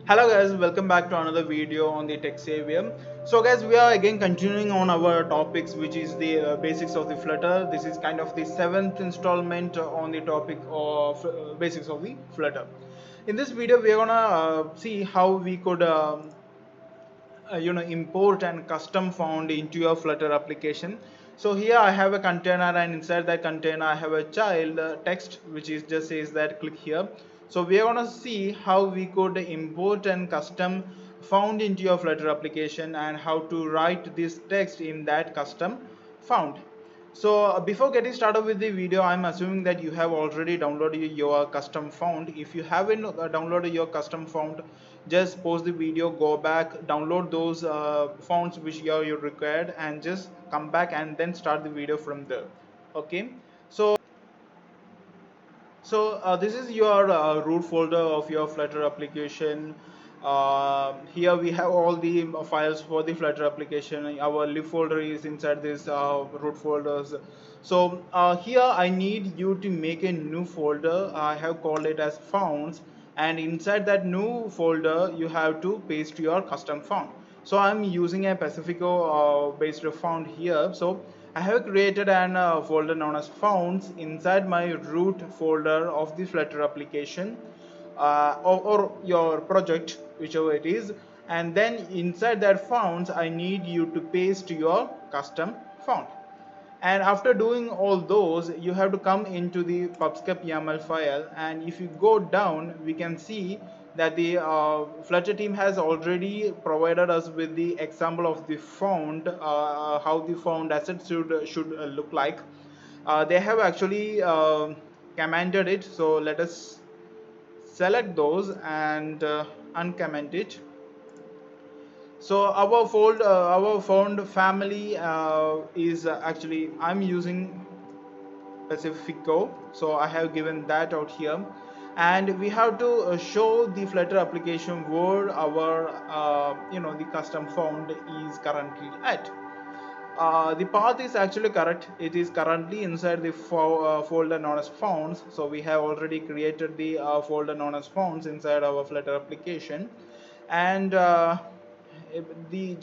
Hello guys, welcome back to another video on the Tech Savior. So guys, we are again continuing on our topics, which is the basics of the Flutter. This is kind of the seventh installment on the topic of basics of the Flutter. In this video, we are gonna see how we could import and custom font into your Flutter application. So here I have a container, and inside that container I have a child text which is just says that click here. So we are going to see how we could import and custom font into your Flutter application and how to write this text in that custom font. So before getting started with the video, I'm assuming that you have already downloaded your custom font. If you haven't downloaded your custom font, just pause the video, go back, download those fonts which you required, and just come back and then start the video from there. Okay. So this is your root folder of your Flutter application. Here we have all the files for the Flutter application. Our lib folder is inside this root folders. So here I need you to make a new folder. I have called it as fonts, and inside that new folder you have to paste your custom font. So I'm using a Pacifico based font here. So I have created an folder known as fonts inside my root folder of the Flutter application, or your project, whichever it is. And then inside that fonts, I need you to paste your custom font. And after doing all those, you have to come into the pubscap YAML file, and if you go down, we can see that the Flutter team has already provided us with the example of the font, how the font asset should look like. They have actually commented it, so let us select those and uncomment it. So our font family is actually I'm using Pacifico, so I have given that out here, and we have to show the Flutter application where our the custom font is currently at. The path is actually correct. It is currently inside the folder known as fonts. So we have already created the folder known as fonts inside our Flutter application, and the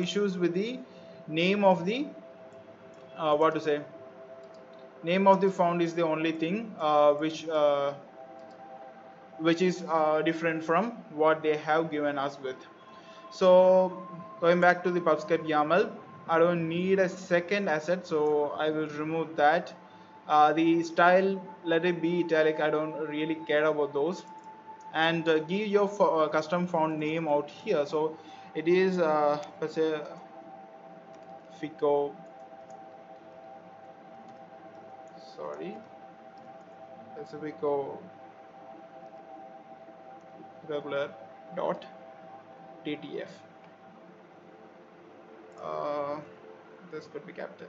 issues with the name of the what to say name of the font is the only thing which is different from what they have given us with. So going back to the pubscap YAML, I don't need a second asset, so I will remove that. The style, let it be italic. I don't really care about those. And give your custom font name out here. So it is Pacifico. Pacifico regular dot ttf. This could be capital.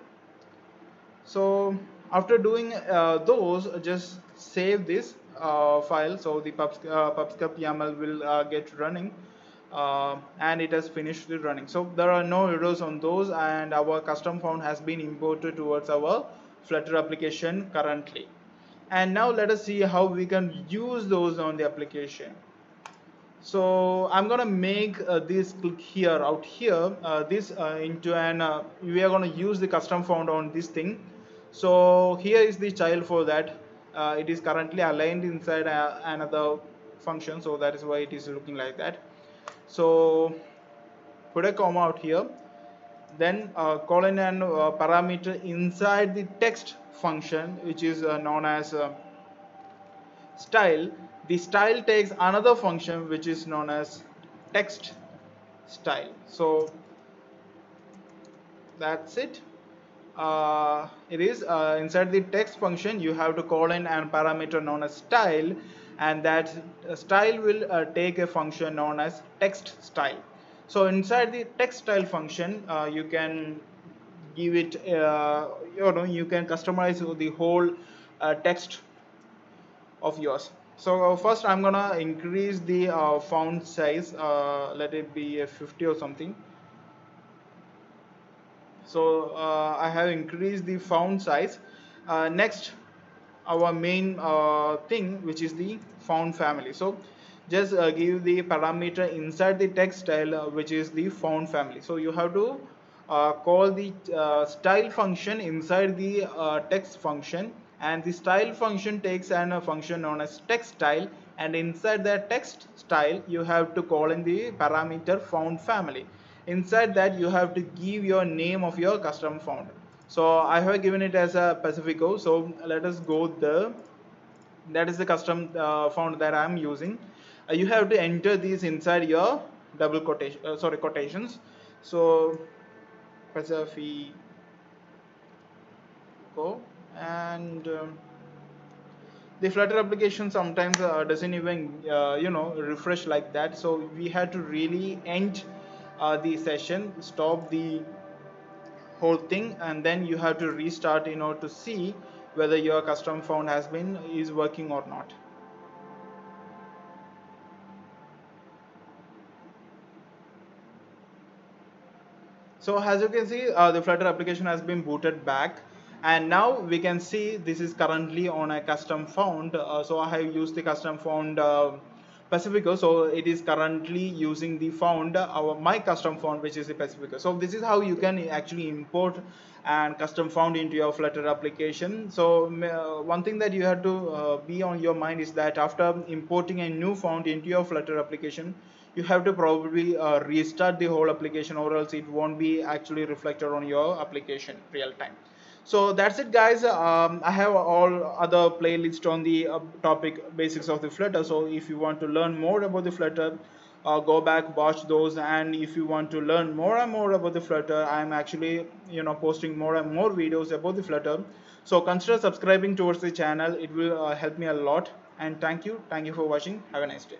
So after doing those, just save this file. So the pubscap YAML will get running, and it has finished running. So there are no errors on those, and our custom font has been imported towards our Flutter application currently. And now let us see how we can use those on the application. So I'm gonna make this click here out here this into an we are gonna use the custom font on this thing. So here is the child for that. It is currently aligned inside another function, so that is why it is looking like that. So put a comma out here, then colon and parameter inside the text function, which is known as style. The style takes another function which is known as text style. So that's it. It is inside the text function you have to call in a parameter known as style, and that style will take a function known as text style. So inside the text style function you can give it you can customize the whole text of yours. So first I'm gonna increase the font size, let it be a 50 or something. So I have increased the font size. Next, our main thing, which is the font family. So just give the parameter inside the text style, which is the font family. So you have to call the style function inside the text function, and the style function takes an a function known as text style, and inside that text style you have to call in the parameter font family. Inside that you have to give your name of your custom font. So I have given it as a Pacifico, so let us go there. That is the custom font that I am using. You have to enter these inside your double quotation, quotations. So Pacifico, and the Flutter application sometimes doesn't even refresh like that. So we had to really end the session, stop the whole thing, and then you have to restart in order to see whether your custom font has been is working or not. So as you can see, the Flutter application has been booted back, and now we can see this is currently on a custom font. So I have used the custom font Pacifico, so it is currently using the font, my custom font, which is the Pacifico. So this is how you can actually import and custom font into your Flutter application. So one thing that you have to be on your mind is that after importing a new font into your Flutter application, you have to probably restart the whole application, or else it won't be actually reflected on your application real time. So that's it, guys. I have all other playlist on the topic basics of the Flutter. So if you want to learn more about the Flutter, go back, watch those. And if you want to learn more and more about the Flutter, I'm actually posting more and more videos about the Flutter. So consider subscribing towards the channel. It will help me a lot. And thank you for watching. Have a nice day.